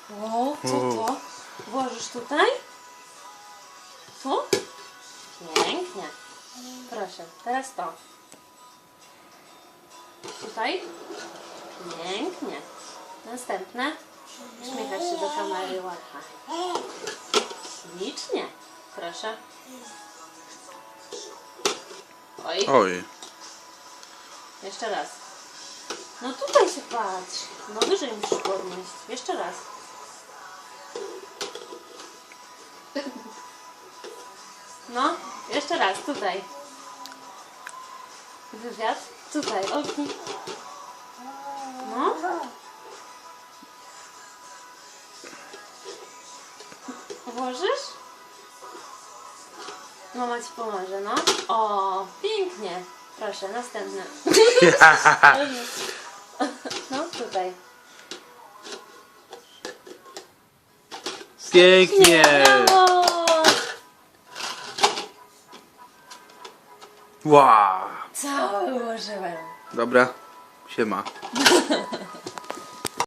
O, co to? Włożysz tutaj? Tu? Pięknie. Proszę, teraz to. Tutaj? Pięknie. Następne. Uśmiechasz się do kamery, ładna. Ślicznie. Proszę. Oj. Oj. Jeszcze raz. No tutaj się patrz. No wyżej musisz podnieść. Jeszcze raz. No, jeszcze raz, tutaj. Wywiad. Tutaj, okej. No. Włożysz? Mama ci pomoże, no. O, pięknie. Proszę, następne. No, tutaj. Pięknie. Brawo! Wow. Cały ułożyłem. Dobra. Siema.